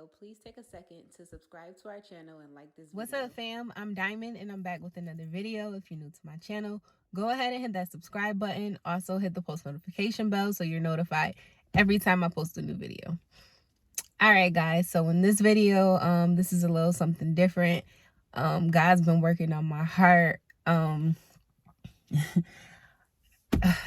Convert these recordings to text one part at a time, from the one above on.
please take a second to subscribe to our channel and like this What's video. up, fam? I'm Diamond, and I'm back with another video. If you're new to my channel, go ahead and hit that subscribe button. Also, hit the post notification bell so you're notified every time I post a new video. All right, guys. So in this video, this is a little something different. God's been working on my heart. I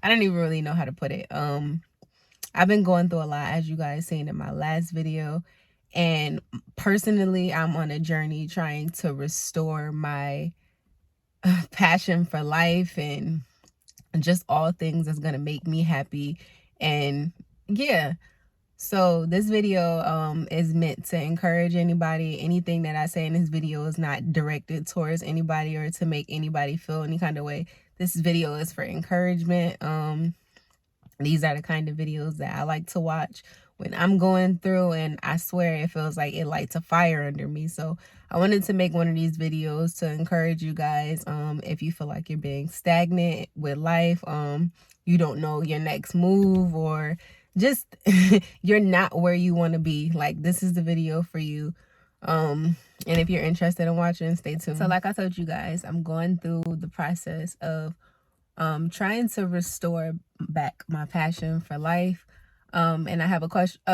don't even really know how to put it. I've been going through a lot, as you guys seen in my last video. And personally, I'm on a journey trying to restore my passion for life and just all things that's going to make me happy. And yeah, so this video is meant to encourage anybody. Anything that I say in this video is not directed towards anybody or to make anybody feel any kind of way. This video is for encouragement. These are the kind of videos that I like to watch when I'm going through, and I swear it feels like it lights a fire under me. So I wanted to make one of these videos to encourage you guys. If you feel like you're being stagnant with life, you don't know your next move, or just you're not where you want to be, like, this is the video for you. And if you're interested in watching, stay tuned. So like I told you guys, I'm going through the process of trying to restore back my passion for life. And I have a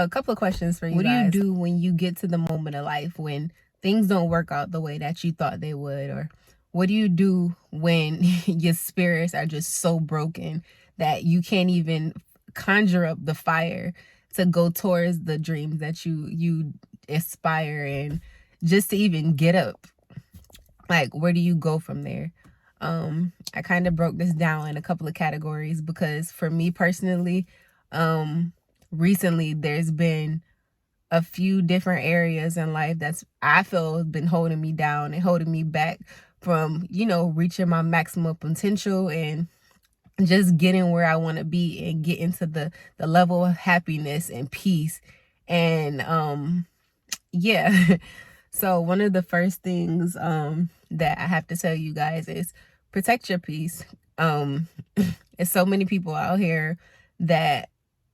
couple of questions for you guys. What do you do when you get to the moment of life when things don't work out the way that you thought they would? Or what do you do when your spirits are just so broken that you can't even conjure up the fire to go towards the dreams that you aspire, and just to even get up? Like, where do you go from there? I kind of broke this down in a couple of categories because for me personally, recently there's been a few different areas in life that's, I feel, been holding me down and holding me back from, reaching my maximum potential and just getting where I want to be and getting to the level of happiness and peace. And yeah. So one of the first things that I have to tell you guys is protect your peace. There's so many people out here that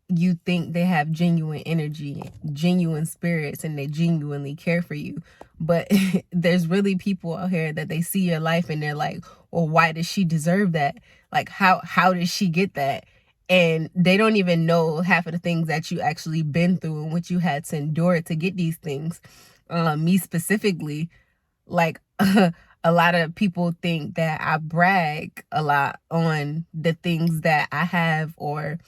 you think they have genuine energy, genuine spirits, and they genuinely care for you. But there's really people out here that they see your life and they're like, well, why does she deserve that? Like, how did she get that? And they don't even know half of the things that you actually been through and what you had to endure to get these things. Me specifically, like, a lot of people think that I brag a lot on the things that I have, or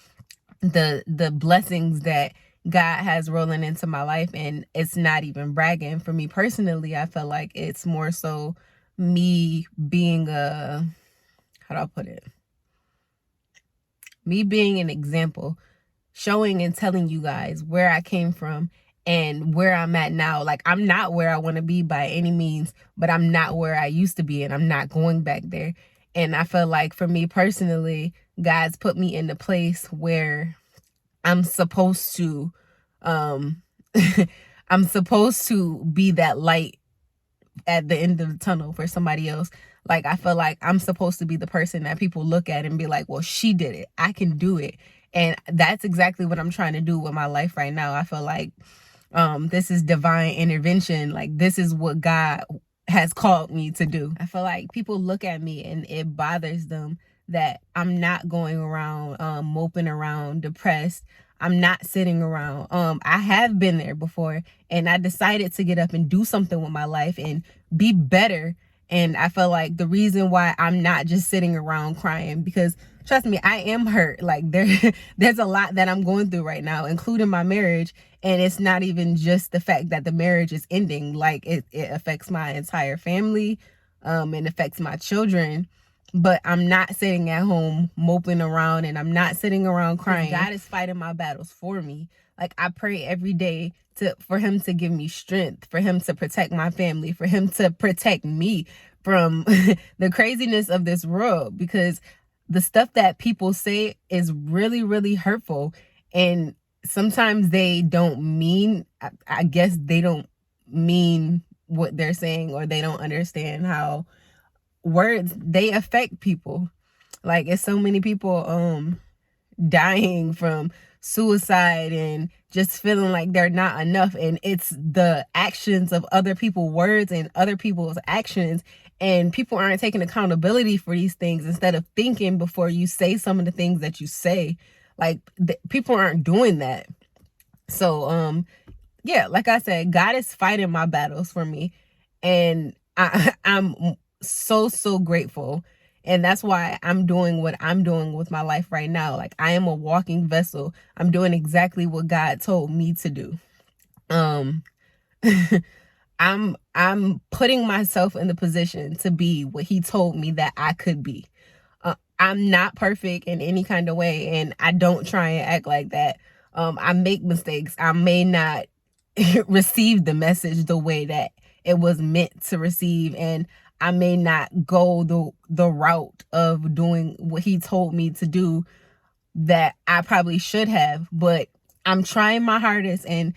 the blessings that God has rolling into my life, and it's not even bragging. For me personally, I feel like it's more so me being how do I put it? Me being an example, showing and telling you guys where I came from and where I'm at now. Like, I'm not where I want to be by any means, but I'm not where I used to be, and I'm not going back there. And I feel like for me personally, God's put me in the place where I'm supposed to I'm supposed to be that light at the end of the tunnel for somebody else. Like, I feel like I'm supposed to be the person that people look at and be like, well, she did it, I can do it. And that's exactly what I'm trying to do with my life right now. I feel like this is divine intervention. Like, this is what God has called me to do. I feel like people look at me and it bothers them that I'm not going around moping around depressed. I'm not sitting around. I have been there before, and I decided to get up and do something with my life and be better. And I feel like the reason why I'm not just sitting around crying, because trust me, I am hurt. Like, there's a lot that I'm going through right now, including my marriage. And it's not even just the fact that the marriage is ending. Like, it affects my entire family. It affects my children. But I'm not sitting at home moping around, and I'm not sitting around crying. God is fighting my battles for me. Like, I pray every day for him to give me strength, for him to protect my family, for him to protect me from the craziness of this world, because the stuff that people say is really, really hurtful. And sometimes they don't mean, I guess they don't mean what they're saying, or they don't understand how words, they affect people. Like, it's so many people dying from suicide and just feeling like they're not enough. And it's the actions of other people's words and other people's actions. And people aren't taking accountability for these things instead of thinking before you say some of the things that you say. Like people aren't doing that. So, yeah, like I said, God is fighting my battles for me. And I'm so grateful. And that's why I'm doing what I'm doing with my life right now. Like, I am a walking vessel. I'm doing exactly what God told me to do. Um, I'm putting myself in the position to be what he told me that I could be. I'm not perfect in any kind of way, and I don't try and act like that. I make mistakes. I may not receive the message the way that it was meant to receive, and I may not go the route of doing what he told me to do that I probably should have, but I'm trying my hardest, and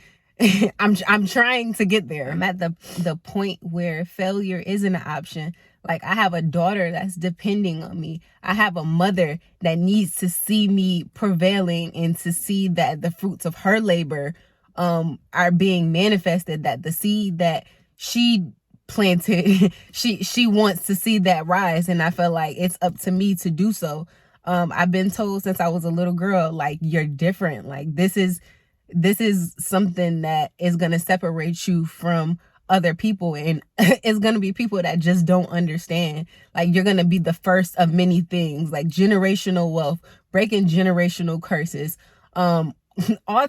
I'm trying to get there. I'm at the point where failure isn't an option. Like, I have a daughter that's depending on me. I have a mother that needs to see me prevailing and to see that the fruits of her labor are being manifested, that the seed that she planted, she wants to see that rise. And I feel like it's up to me to do so. I've been told since I was a little girl, like, you're different. Like, this is something that is going to separate you from other people, and it's going to be people that just don't understand. Like, you're going to be the first of many things, like generational wealth, breaking generational curses, all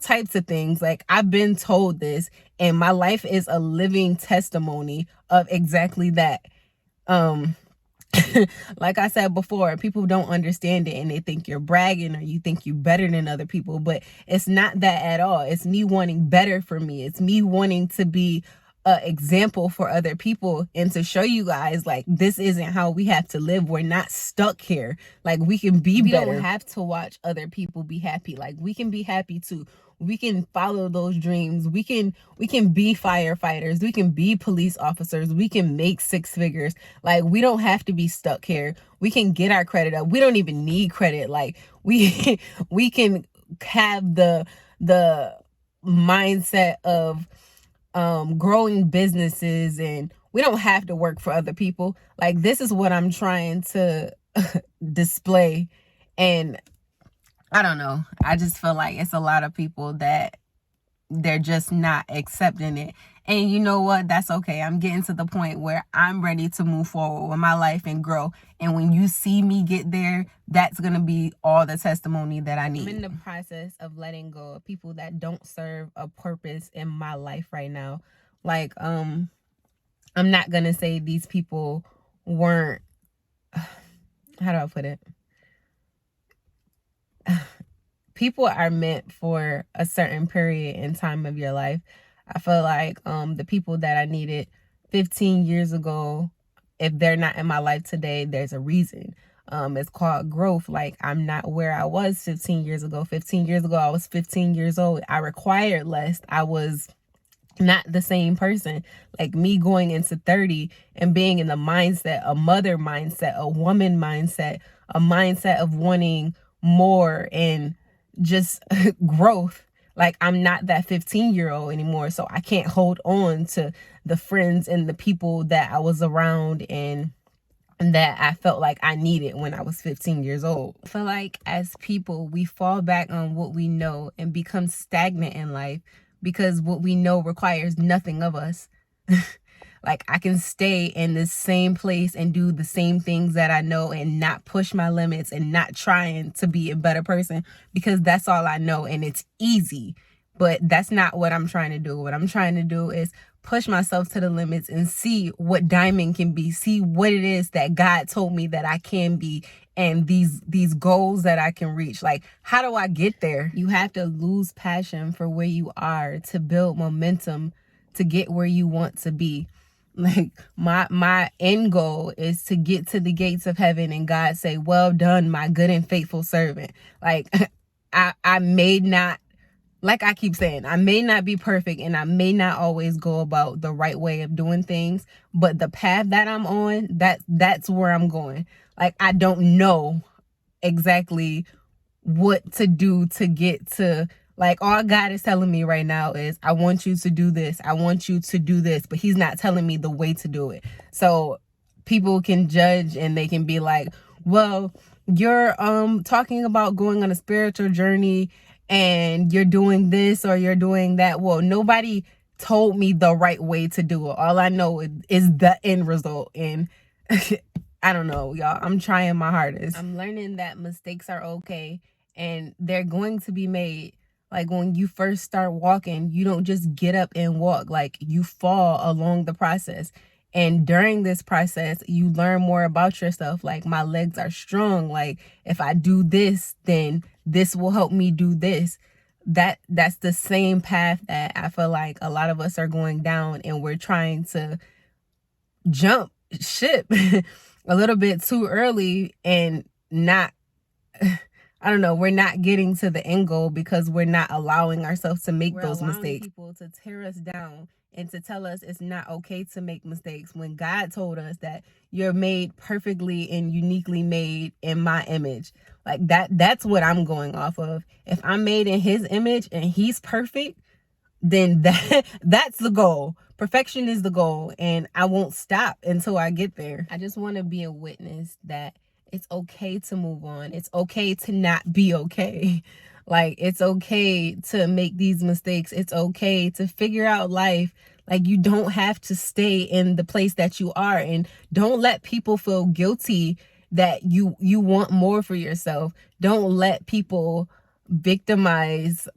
types of things. Like, I've been told this, and my life is a living testimony of exactly that. Like I said before, people don't understand it, and they think you're bragging or you think you're better than other people, but it's not that at all. It's me wanting better for me. It's me wanting to be an example for other people and to show you guys, like, this isn't how we have to live. We're not stuck here. Like, we can be better. We don't have to watch other people be happy. Like, we can be happy too. We can follow those dreams. We can be firefighters. We can be police officers. We can make six figures. Like, we don't have to be stuck here. We can get our credit up. We don't even need credit. Like, we can have the mindset of growing businesses, and we don't have to work for other people. Like, this is what I'm trying to display. And I don't know. I just feel like it's a lot of people that they're just not accepting it. And you know what? That's okay. I'm getting to the point where I'm ready to move forward with my life and grow. And when you see me get there, that's going to be all the testimony that I need. I'm in the process of letting go of people that don't serve a purpose in my life right now. Like, I'm not going to say these people weren't, how do I put it? People are meant for a certain period in time of your life. I feel like the people that I needed 15 years ago, if they're not in my life today, there's a reason. It's called growth. Like, I'm not where I was 15 years ago. 15 years ago, I was 15 years old. I required less. I was not the same person. Like, me going into 30 and being in the mindset, a mother mindset, a woman mindset, a mindset of wanting more and just growth. Like, I'm not that 15-year-old anymore, so I can't hold on to the friends and the people that I was around and that I felt like I needed when I was 15 years old. I feel like as people, we fall back on what we know and become stagnant in life because what we know requires nothing of us. Like, I can stay in the same place and do the same things that I know and not push my limits and not trying to be a better person because that's all I know and it's easy. But that's not what I'm trying to do. What I'm trying to do is push myself to the limits and see what diamond can be, see what it is that God told me that I can be, and these goals that I can reach. Like, how do I get there? You have to lose passion for where you are to build momentum to get where you want to be. Like, my end goal is to get to the gates of heaven and God say, well done, my good and faithful servant. Like, I may not, like I keep saying, I may not be perfect and I may not always go about the right way of doing things, but the path that I'm on, that's where I'm going. Like, I don't know exactly what to do to get to, like, all God is telling me right now is, I want you to do this, I want you to do this, but he's not telling me the way to do it. So people can judge and they can be like, well, you're talking about going on a spiritual journey and you're doing this or you're doing that. Well, nobody told me the right way to do it. All I know is the end result. And I don't know, y'all. I'm trying my hardest. I'm learning that mistakes are okay and they're going to be made. Like, when you first start walking, you don't just get up and walk. Like, you fall along the process. And during this process, you learn more about yourself. Like, my legs are strong. Like, if I do this, then this will help me do this. That's the same path that I feel like a lot of us are going down, and we're trying to jump ship a little bit too early and not I don't know, we're not getting to the end goal because we're not allowing ourselves to make those mistakes. People to tear us down and to tell us it's not okay to make mistakes, when God told us that you're made perfectly and uniquely made in my image. Like, that's what I'm going off of. If I'm made in his image and he's perfect, then that's the goal. Perfection is the goal, and I won't stop until I get there. I just want to be a witness that it's okay to move on. It's okay to not be okay. Like, it's okay to make these mistakes. It's okay to figure out life. Like, you don't have to stay in the place that you are, and don't let people feel guilty that you want more for yourself. Don't let people victimize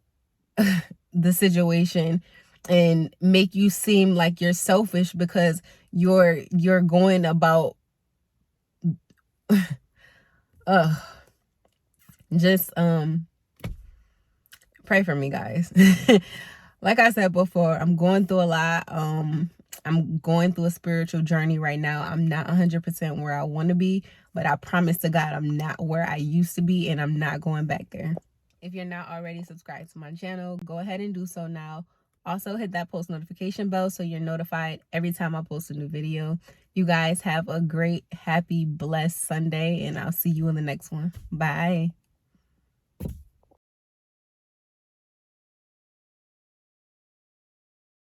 the situation and make you seem like you're selfish because you're going about just pray for me, guys. Like I said before, I'm going through a lot. I'm going through a spiritual journey right now. I'm not 100% where I want to be, but I promise to God I'm not where I used to be, and I'm not going back there. If you're not already subscribed to my channel, go ahead and do so now. Also, hit that post notification bell so you're notified every time I post a new video. You guys have a great, happy, blessed Sunday, and I'll see you in the next one. Bye.